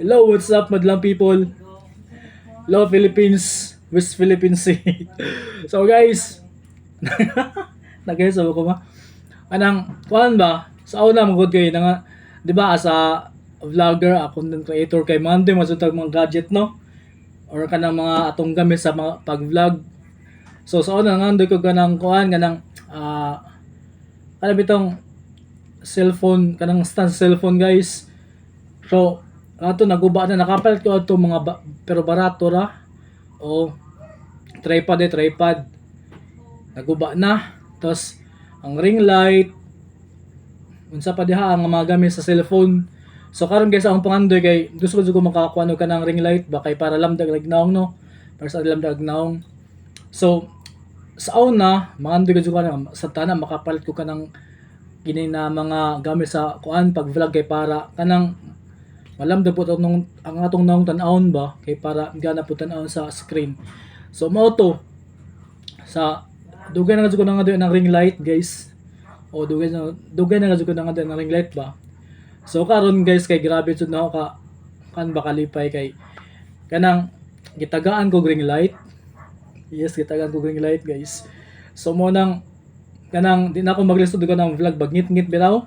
Hello, what's up, madlang people? Hello, Philippines, West Philippines Sea. So guys, nag-guess ako ma. Anang, kuan ba? Sa una, magod kayo na nga, di ba, as a vlogger, a content creator kay Monday, masutag mga gadget, no? Or kanang mga atong gamit sa mga pag-vlog. So sa una, nga, ko kanang kuan, kanang, kanang bitong cellphone, kanang stand cellphone, guys. So, ato naguba na nakapalit ko ato mga pero barato ra o tripod. Naguba na. Tapos ang ring light unsa pa diha ang mga gamit sa cellphone. So karon guys akong pangandoy kay gusto ko makakuha no kanang ring light ba kay para lamdag lagnaong no. Para sa lamdag lagnaong. So sa una mangandoy ko kanang sa tanan makapalit ko kanang kini na mga gamit sa kuan pag vlog kay para kanang malamdag po nung ang atong naong tan-awon ba kay para gana po tan-awon sa screen. So mao to sa dugay na ko na nga ng ring light guys. O dugay na ko na nga ng ring light ba. So karon guys kay grabe jud na ako ka kan ba kalipay kay kanang gitagaan ko ring light. Yes, gitagaan ko ring light guys. So mo nang kanang di na ako maglisod ko ng vlog bagngit-ngit bitaw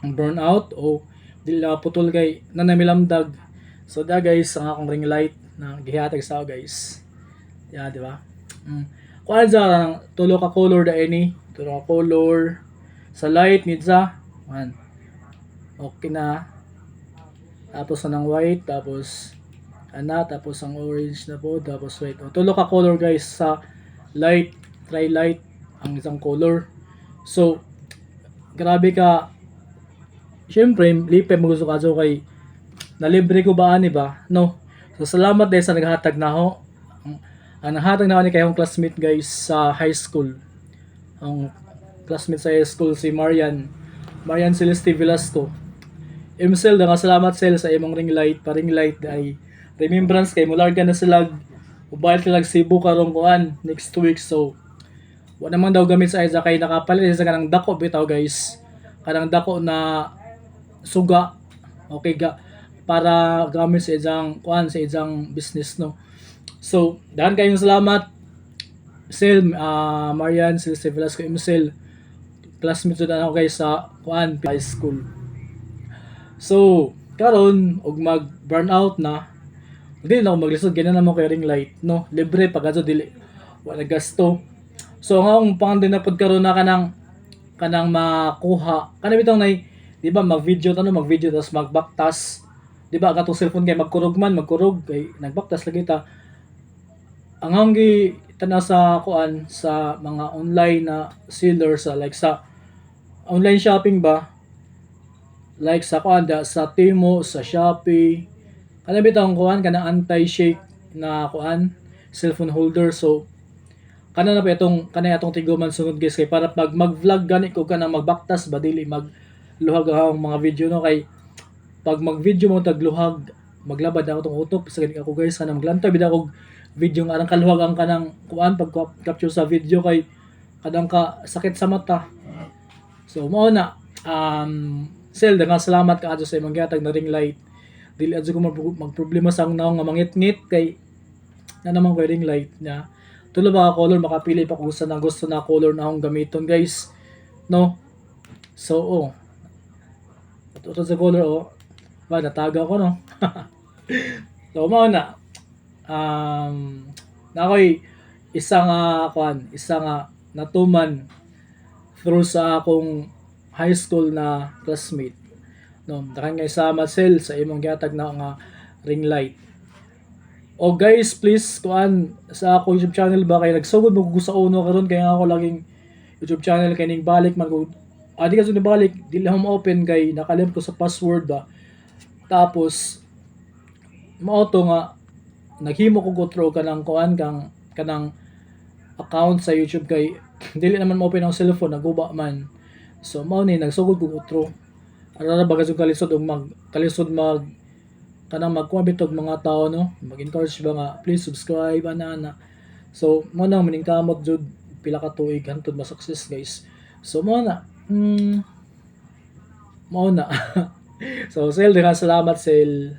ang burnout o dili na putol kay nanamilamdag. So da guys ang akong ring light na gihatag sa ako guys. Yeah, di ba? Kuan sa tulo ka color da ini, tulo ka color sa light nidsa. Man. Okay na. Tapos anang white, tapos tapos ang orange na po, tapos white. O, tulo ka color guys sa light, try light ang isang color. So, grabe ka. Siyempre, lipe mo gusto ka so kay nalibre ko ba ani ba? No. So, salamat dahil sa naghatag na ako. Ang naghatag na ako ni kayong classmate guys sa high school. Ang classmate sa high school si Marian Celeste Velasco. Imsel da nga salamat sel sa imong ring light, pa ring light ay remembrance kay mular ka na sila ubayad ka lag Cebu karong kuan next week. So wa naman daw gamit sa isa kay nakapalit sa kanang dako bitaw guys. Kanang dako na suga. Okay ga para gamit sa isang kuan sa isang business no. So dahan kayong salamat Sel Marian Celeste Velasco Imsel classmate na ako guys sa kuan high school. So, karon og mag burnout na, dili na ako maglisod kaya naman kay ring light, no? Libre pag ato dili wala gasto. So, ang akong pangandoy na pod karon na kanang makuha. Kana bitong nay, di ba mag-video tas mag-backtas. Di ba katong cellphone kay magkurog kay nagbaktas lagi ta. Ang hanggi tanaw sa kuan sa mga online na seller sa like sa online shopping ba, like sa kuan sa Temu, sa Shopee. Kana bitang kuan kana anti-shake na kuan cellphone holder. So kana na pa itong kana atong tiguman sunod guys kay para pag mag-vlog gani ko kana magbaktas ba dili magluhag ang mga video no kay pag mag-video mo tagluhag maglabad ako tong utop sa gani ako guys kana maglantay bida og video nga arang kaluhag ang kanang kuan pag capture sa video kay kadang ka sakit sa mata. So mao na Sel, daghang salamat kaadto sa imong gihatag na ring light. Dili adto ko magproblema sa ang naong nga mangit-ngit kay na naman ko ring light niya. Tulo ba ka color makapili pa kung saan ang gusto na color na akong gamiton guys. No? So Ito sa color ba nataga ko no. So mao na. Na ako'y isa nga natuman through sa akong high school na classmate. No, dakan nga sama sel sa imong gihatag na nga ring light. O guys, please kuan sa ako YouTube channel ba kay nagsugod mo ko sa uno karon kay nga ako laging YouTube channel kay ning balik man ko. Di ka ni balik, dili mo open kay nakalimot ko sa password ba. Tapos mao to nga naghimo ko go through kanang kuan kanang account sa YouTube kay dili naman mo open ang cellphone naguba man. So mao ni nagsugod ko outro. Ara ba kasud kalisod og kalisod kanang magkuha bitog mga tao no. Mag-encourage ba nga please subscribe ana. So mo nang maningkamot jud pila ka tuig hantod ma-success guys. So mao na. Mao na. So Sel, salamat Sel.